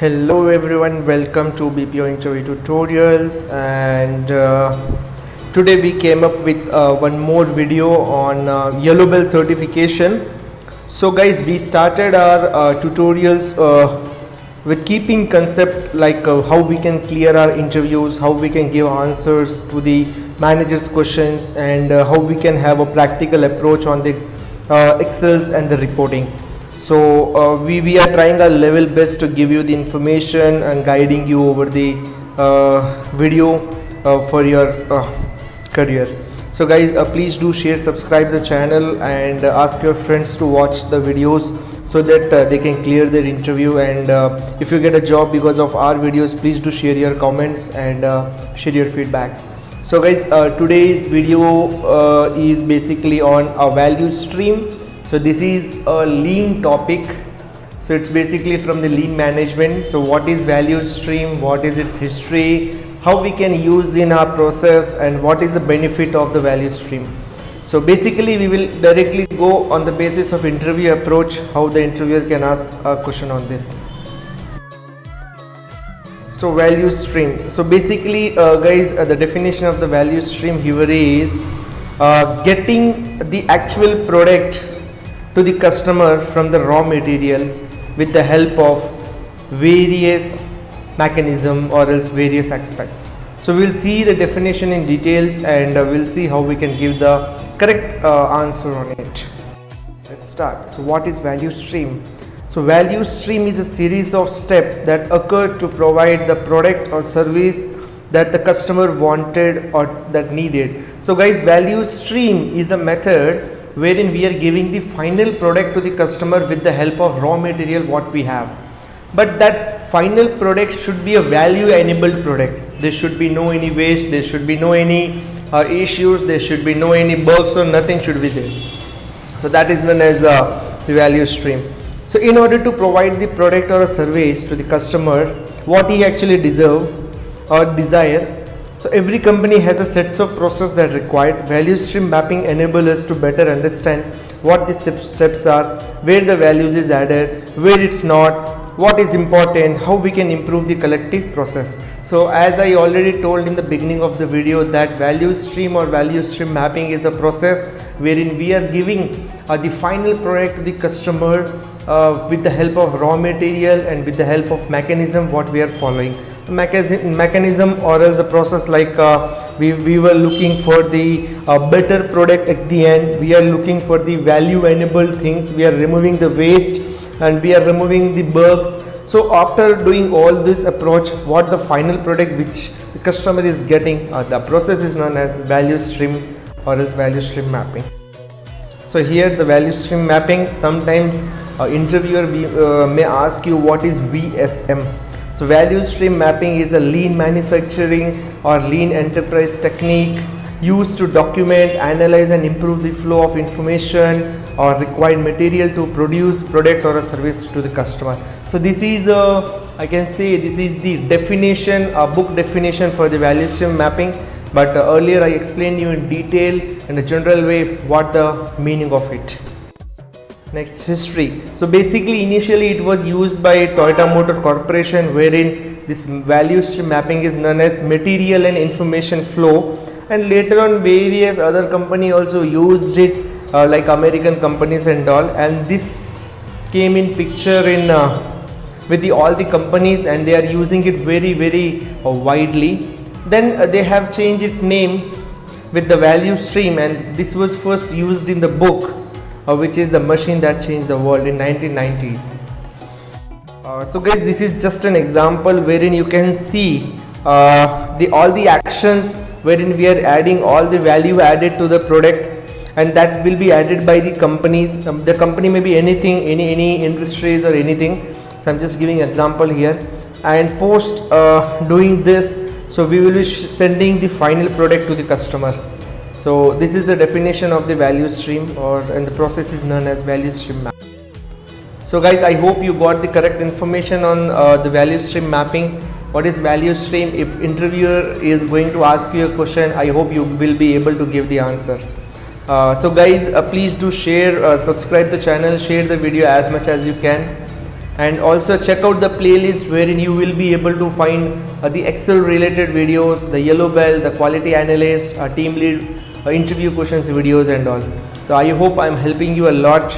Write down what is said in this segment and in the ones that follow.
Hello everyone, welcome to BPO interview tutorials, and today we came up with one more video on yellow belt certification. So guys, we started our tutorials with keeping concept like how we can clear our interviews, how we can give answers to the manager's questions, and how we can have a practical approach on the excels and the reporting. So we are trying our level best to give you the information and guiding you over the video for your career. So guys, please do share, subscribe the channel, and ask your friends to watch the videos so that they can clear their interview. And if you get a job because of our videos, please do share your comments and share your feedbacks. So guys, today's video is basically on a value stream. So this is a lean topic. So it's basically from the lean management. So what is value stream, what is its history, how we can use in our process, and what is the benefit of the value stream. So basically we will directly go on the basis of interview approach, how the interviewer can ask a question on this. So value stream. So basically guys, the definition of the value stream here is getting the actual product to the customer from the raw material with the help of various mechanism or else various aspects. So we'll see the definition in details, and we'll see how we can give the correct answer on it. Let's start. So what is value stream? So value stream is a series of steps that occur to provide the product or service that the customer wanted or that needed. So guys, value stream is a method wherein we are giving the final product to the customer with the help of raw material what we have. But that final product should be a value enabled product. There should be no any waste, there should be no any issues, there should be no any bugs, or nothing should be there. So that is known as the value stream. So in order to provide the product or a service to the customer what he actually deserve or desire, so every company has a sets of process that required. Value stream mapping enables us to better understand what the steps are, where the values is added, where it's not, what is important, how we can improve the collective process. So as I already told in the beginning of the video, that value stream or value stream mapping is a process wherein we are giving the final product to the customer with the help of raw material and with the help of mechanism what we are following. Mechanism or else the process like we were looking for the better product at the end, we are looking for the value enabled things, we are removing the waste and we are removing the bugs. So after doing all this approach, what the final product which the customer is getting, the process is known as value stream or else value stream mapping. So here the value stream mapping, sometimes interviewer may ask you what is VSM. So value stream mapping is a lean manufacturing or lean enterprise technique used to document, analyze and improve the flow of information or required material to produce product or a service to the customer. So this is I can say this is the definition, a book definition for the value stream mapping, but earlier I explained you in detail in a general way what the meaning of it. Next, history. So basically initially it was used by Toyota Motor Corporation, wherein this value stream mapping is known as material and information flow, and later on various other company also used it like American companies and all, and this came in picture in with all the companies, and they are using it very widely. Then they have changed its name with the value stream, and this was first used in the book which is The Machine That Changed the World in 1990s. So guys, this is just an example wherein you can see all the actions wherein we are adding all the value added to the product, and that will be added by the companies. The company may be anything, any industries or anything. So I'm just giving example here, and post doing this, so we will be sending the final product to the customer. So this is the definition of the value stream, and the process is known as value stream map. So guys, I hope you got the correct information on the value stream mapping. What is value stream? If interviewer is going to ask you a question, I hope you will be able to give the answer. So guys, please do share, subscribe the channel, share the video as much as you can. and also check out the playlist wherein you will be able to find the Excel related videos, the yellow belt, the quality analyst, team lead interview questions videos and all. So I hope I'm helping you a lot.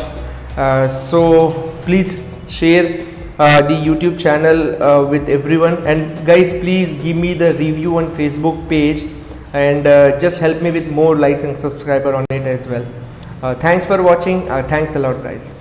So please share the YouTube channel with everyone, and guys, please give me the review on Facebook page, and just help me with more likes and subscriber on it as well. Thanks for watching. Thanks a lot, guys.